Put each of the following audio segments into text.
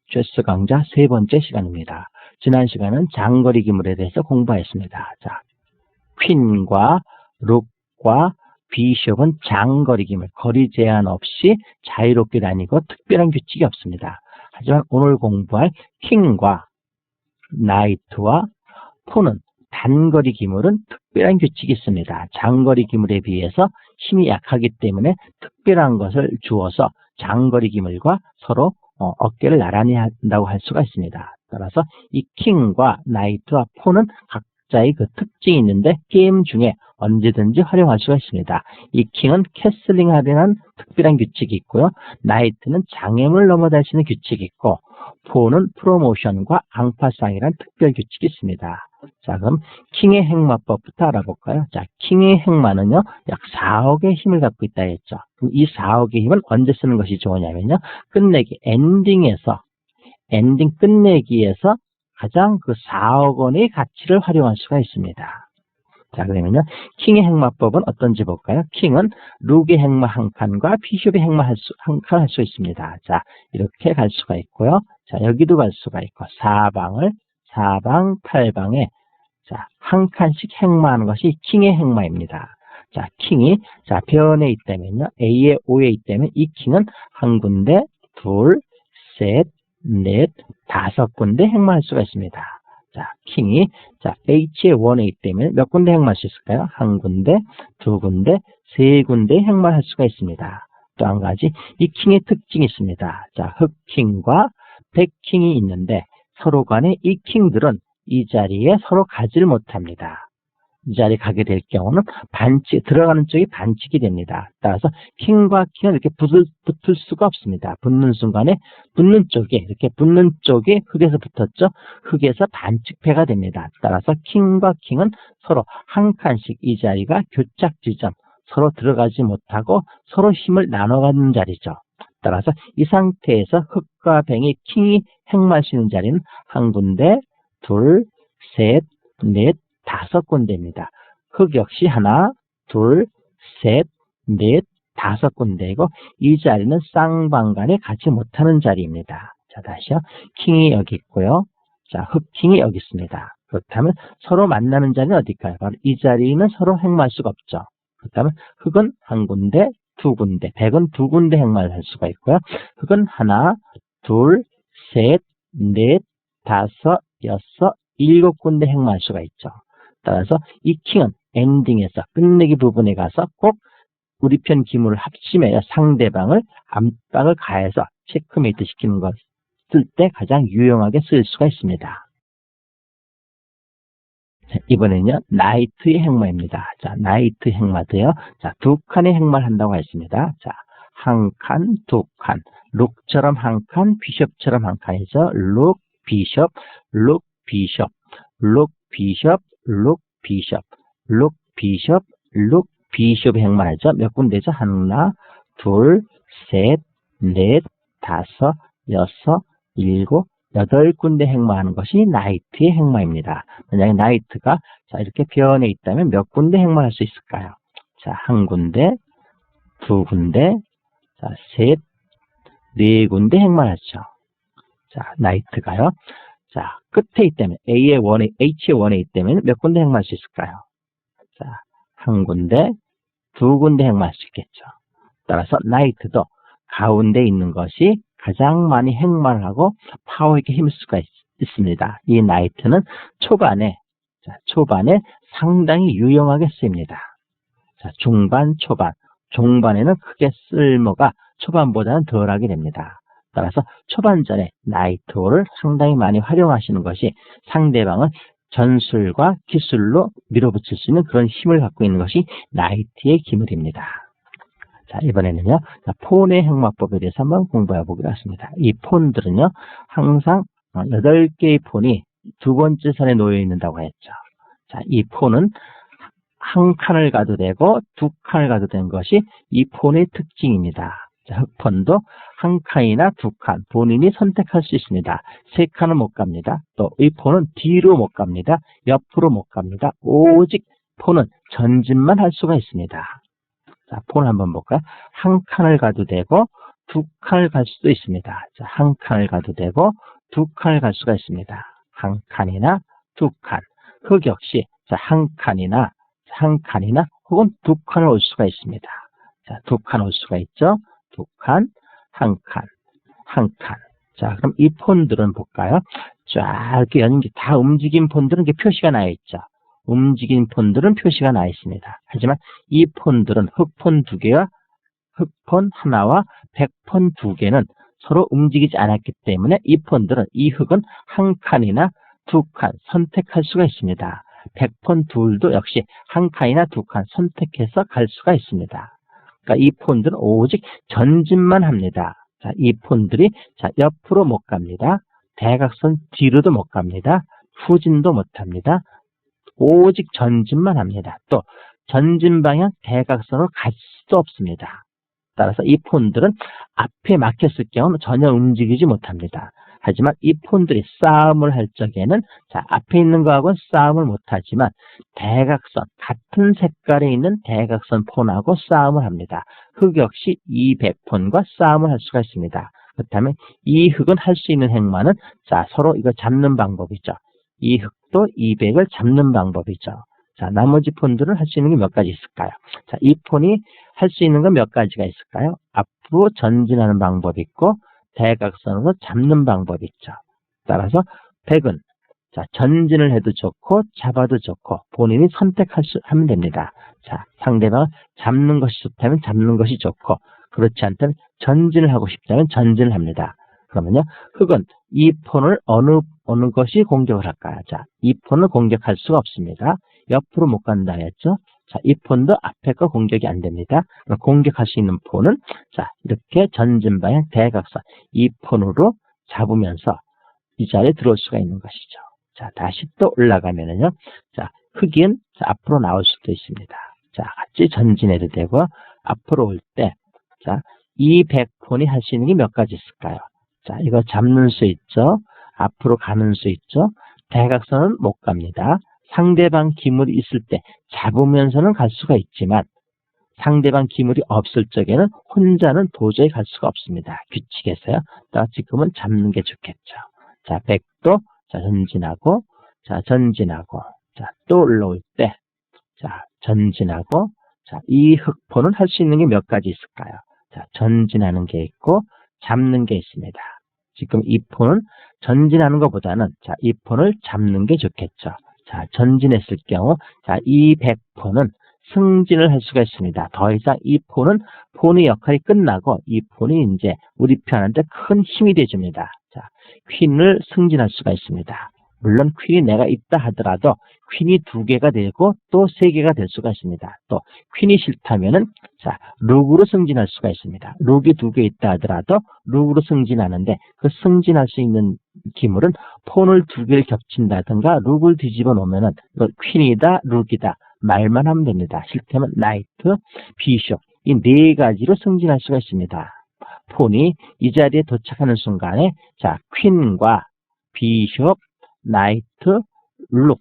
체스 강좌 세 번째 시간입니다. 지난 시간은 장거리 기물에 대해서 공부했습니다. 자, 퀸과 룩과 비숍은 장거리 기물, 거리 제한 없이 자유롭게 다니고 특별한 규칙이 없습니다. 하지만 오늘 공부할 킹과 나이트와 폰은 단거리 기물은 특별한 규칙이 있습니다. 장거리 기물에 비해서 힘이 약하기 때문에 특별한 것을 주어서 장거리 기물과 서로 어깨를 나란히 한다고 할 수가 있습니다. 따라서 이 킹과 나이트와 폰은 각자의 그 특징이 있는데 게임 중에 언제든지 활용할 수가 있습니다. 이 킹은 캐슬링 하려는 특별한 규칙이 있고요. 나이트는 장애물을 넘어달 수 있는 규칙이 있고, 폰은 프로모션과 앙파상이라는 특별 규칙이 있습니다. 자, 그럼 킹의 행마법부터 알아볼까요? 자, 킹의 행마는요, 약 4억의 힘을 갖고 있다 했죠. 그럼 이 4억의 힘은 언제 쓰는 것이 좋으냐면요, 끝내기, 엔딩 끝내기에서 가장 그 4억 원의 가치를 활용할 수가 있습니다. 자, 그러면요, 킹의 행마법은 어떤지 볼까요? 킹은 룩의 행마 한 칸과 비숍의 행마 한 칸 할 수 있습니다. 자, 이렇게 갈 수가 있고요. 자, 여기도 갈 수가 있고, 사방, 8방에, 자, 한 칸씩 행마하는 것이 킹의 행마입니다. 자, 킹이, 자, 변에 있다면요, A에 O에 있다면 이 킹은 한 군데, 둘, 셋, 넷, 5군데 행마할 수가 있습니다. 자, 킹이, 자, H에 1에 있다면 몇 군데 행마할 수 있을까요? 한 군데, 두 군데, 세 군데 행마할 수가 있습니다. 또 한 가지, 이 킹의 특징이 있습니다. 자, 흑킹과 백킹이 있는데 서로 간에 이 킹들은 이 자리에 서로 가지를 못합니다. 이 자리에 가게 될 경우는 들어가는 쪽이 반칙이 됩니다. 따라서 킹과 킹은 이렇게 붙을 수가 없습니다. 붙는 순간에 이렇게 붙는 쪽이 흙에서 붙었죠. 흙에서 반칙패가 됩니다. 따라서 킹과 킹은 서로 한 칸씩 이 자리가 교착 지점, 서로 들어가지 못하고 서로 힘을 나눠가는 자리죠. 따라서 이 상태에서 흑과 뱅이 킹이 행마할 수 있는 자리는 한 군데, 둘, 셋, 넷, 5군데입니다. 흑 역시 하나, 둘, 셋, 넷, 5군데이고 이 자리는 쌍방간에 가지 못하는 자리입니다. 자, 다시요. 킹이 여기 있고요. 자, 흑킹이 여기 있습니다. 그렇다면 서로 만나는 자리는 어딜까요? 바로 이 자리는 서로 행마할 수가 없죠. 그렇다면 흑은 한 군데, 두 군데, 백은 2군데 행마를 할 수가 있고요. 흑은 하나, 둘, 셋, 넷, 5, 6, 7군데 행마할 수가 있죠. 따라서 이 킹은 엔딩에서 끝내기 부분에 가서 꼭 우리 편 기물을 합심해야 상대방을 압박을 가해서 체크메이트 시키는 것 쓸 때 가장 유용하게 쓸 수가 있습니다. 자, 이번에는요, 나이트의 행마입니다. 자, 나이트 행마도요. 자, 2칸의 행마를 한다고 했습니다. 자, 한 칸, 2칸. 룩처럼 한 칸, 비숍처럼 한 칸이죠. 룩, 비숍, 룩, 비숍, 룩, 비숍, 룩, 비숍, 룩, 비숍, 룩, 비숍의 행마하죠. 몇 군데죠? 하나, 둘, 셋, 넷, 5, 6, 7, 8군데 행마하는 것이 나이트의 행마입니다. 만약에 나이트가 자 이렇게 변에 있다면 몇 군데 행마할 수 있을까요? 자, 한 군데, 2군데, 자, 셋, 4군데 행마하죠. 자, 나이트가요. 자, 끝에 있다면 H에 1에 있다면 몇 군데 행마할 수 있을까요? 자, 한 군데, 2군데 행마할 수 있겠죠. 따라서 나이트도 가운데 있는 것이 가장 많이 행마를 하고 파워 있게 힘쓸 수가 있습니다. 이 나이트는 초반에 상당히 유용하게 쓰입니다. 자, 중반, 초반, 중반에는 크게 쓸모가 초반보다는 덜하게 됩니다. 따라서 초반전에 나이트를 상당히 많이 활용하시는 것이 상대방을 전술과 기술로 밀어붙일 수 있는 그런 힘을 갖고 있는 것이 나이트의 기물입니다. 자, 이번에는요, 폰의 행마법에 대해서 한번 공부해 보기로 했습니다. 이 폰들은요, 항상 8개의 폰이 두 번째 선에 놓여 있는다고 했죠. 자, 이 폰은 한 칸을 가도 되고, 2칸을 가도 되는 것이 이 폰의 특징입니다. 자, 흑폰도 한 칸이나 2칸, 본인이 선택할 수 있습니다. 3칸은 못 갑니다. 또 이 폰은 뒤로 못 갑니다. 옆으로 못 갑니다. 오직 폰은 전진만 할 수가 있습니다. 자, 폰을 한번 볼까요? 한 칸을 가도 되고, 두 칸을 갈 수도 있습니다. 자, 한 칸을 가도 되고 두 칸을 갈 수가 있습니다. 한 칸이나 두 칸. 흑 역시 자, 한 칸이나 혹은 두 칸을 올 수가 있습니다. 자, 두 칸 올 수가 있죠. 두 칸, 한 칸, 한 칸. 자, 그럼 이 폰들은 볼까요? 쫙 이렇게 연기 다 움직인 폰들은 이렇게 표시가 나 있죠. 움직인 폰들은 표시가 나 있습니다. 하지만 이 폰들은 흑폰 두 개와 흑폰 하나와 백폰 두 개는 서로 움직이지 않았기 때문에 이 폰들은 이 흑은 한 칸이나 두 칸 선택할 수가 있습니다. 백폰 둘도 역시 한 칸이나 두 칸 선택해서 갈 수가 있습니다. 그러니까 이 폰들은 오직 전진만 합니다. 자, 이 폰들이 자, 옆으로 못 갑니다. 대각선 뒤로도 못 갑니다. 후진도 못 합니다. 오직 전진만 합니다. 또 전진 방향 대각선으로 갈 수도 없습니다. 따라서 이 폰들은 앞에 막혔을 경우 전혀 움직이지 못합니다. 하지만 이 폰들이 싸움을 할 적에는 자, 앞에 있는 거하고는 싸움을 못하지만 대각선, 같은 색깔에 있는 대각선 폰하고 싸움을 합니다. 흑 역시 이 백폰과 싸움을 할 수가 있습니다. 그렇다면 이 흑은 할 수 있는 행마는 자, 서로 이거 잡는 방법이죠. 이 흑도 이 백을 잡는 방법이죠. 자, 나머지 폰들은 할 수 있는 게 몇 가지 있을까요? 자, 이 폰이 할 수 있는 건 몇 가지가 있을까요? 앞으로 전진하는 방법이 있고 대각선으로 잡는 방법이 있죠. 따라서 백은 자, 전진을 해도 좋고 잡아도 좋고 본인이 하면 됩니다. 자, 상대방을 잡는 것이 좋다면 잡는 것이 좋고 그렇지 않다면 전진을 하고 싶다면 전진을 합니다. 그러면요, 흑은 이 폰을 어느 것이 공격을 할까요? 자, 이 폰을 공격할 수가 없습니다. 옆으로 못 간다 했죠? 자, 이 폰도 앞에 거 공격이 안 됩니다. 공격할 수 있는 폰은 자, 이렇게 전진 방향 대각선 이 폰으로 잡으면서 이 자리에 들어올 수가 있는 것이죠. 자, 다시 또 올라가면은요. 자, 흑인 자, 앞으로 나올 수도 있습니다. 자, 같이 전진해도 되고 앞으로 올 때 자, 이 백폰이 할 수 있는 게 몇 가지 있을까요? 자, 이거 잡는 수 있죠. 앞으로 가는 수 있죠. 대각선은 못 갑니다. 상대방 기물이 있을 때 잡으면서는 갈 수가 있지만 상대방 기물이 없을 적에는 혼자는 도저히 갈 수가 없습니다. 규칙에서요. 지금은 잡는 게 좋겠죠. 자, 백도 자, 전진하고 자, 전진하고 자, 또 올라올 때 자, 전진하고 자, 이 흑폰은 할 수 있는 게 몇 가지 있을까요? 자, 전진하는 게 있고 잡는 게 있습니다. 지금 이 폰은 전진하는 것보다는 자, 이 폰을 잡는 게 좋겠죠. 자, 전진했을 경우 자, 이 백폰은 승진을 할 수가 있습니다. 더 이상 이 폰은 폰의 역할이 끝나고 이 폰이 이제 우리 편한테 큰 힘이 되줍니다. 자, 퀸을 승진할 수가 있습니다. 물론 퀸이 내가 있다 하더라도 퀸이 2개가 되고 또 3개가 될 수가 있습니다. 또 퀸이 싫다면은 자, 룩으로 승진할 수가 있습니다. 룩이 2개 있다 하더라도 룩으로 승진하는데 그 승진할 수 있는 기물은 폰을 2개를 겹친다든가 룩을 뒤집어 놓으면은 이거 퀸이다 룩이다 말만 하면 됩니다. 싫다면 나이트, 비숍 이 4가지로 승진할 수가 있습니다. 폰이 이 자리에 도착하는 순간에 자, 퀸과 비숍, 나이트, 룩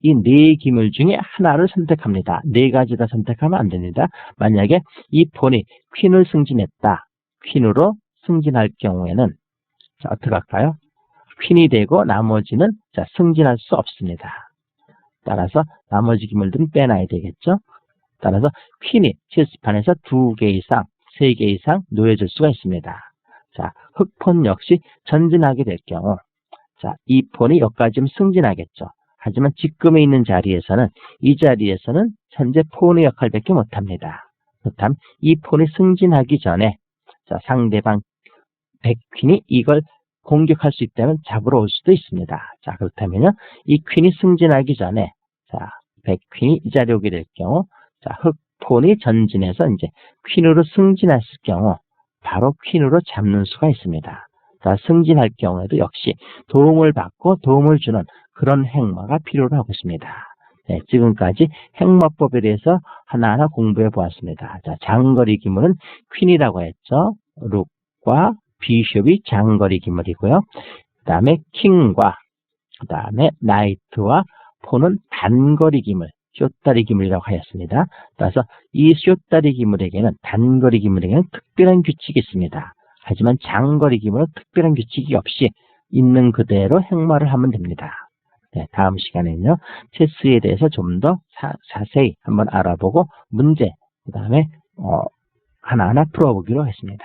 이 4기물 중에 하나를 선택합니다. 4가지 다 선택하면 안 됩니다. 만약에 이 폰이 퀸을 승진했다. 퀸으로 승진할 경우에는 자, 어떻게 할까요? 퀸이 되고 나머지는 자, 승진할 수 없습니다. 따라서 나머지 기물들은 빼놔야 되겠죠. 따라서 퀸이 체스판에서 2개 이상, 3개 이상 놓여질 수가 있습니다. 자, 흑폰 역시 전진하게 될 경우 자, 이 폰이 여기까지는 승진하겠죠. 하지만 지금에 있는 자리에서는 이 자리에서는 현재 폰의 역할밖에 못합니다. 그렇다면 이 폰이 승진하기 전에 자, 상대방 백퀸이 이걸 공격할 수 있다면 잡으러 올 수도 있습니다. 자, 그렇다면요, 이 퀸이 승진하기 전에 자, 백퀸이 이 자리에 오게 될 경우 자, 흑폰이 전진해서 이제 퀸으로 승진했을 경우 바로 퀸으로 잡는 수가 있습니다. 자, 승진할 경우에도 역시 도움을 받고 도움을 주는 그런 행마가 필요로 하고 있습니다. 네, 지금까지 행마법에 대해서 하나하나 공부해 보았습니다. 자, 장거리 기물은 퀸이라고 했죠. 룩과 비숍이 장거리 기물이고요. 그 다음에 킹과 그 다음에 나이트와 폰은 단거리 기물, 쇼다리 기물이라고 하였습니다. 따라서 이 쇼다리 기물에게는 단거리 기물에게는 특별한 규칙이 있습니다. 하지만 장거리 기본은 특별한 규칙이 없이 있는 그대로 행마를 하면 됩니다. 네, 다음 시간에는요, 체스에 대해서 좀 더 자세히 한번 알아보고 문제, 그 다음에 하나하나 풀어보기로 했습니다.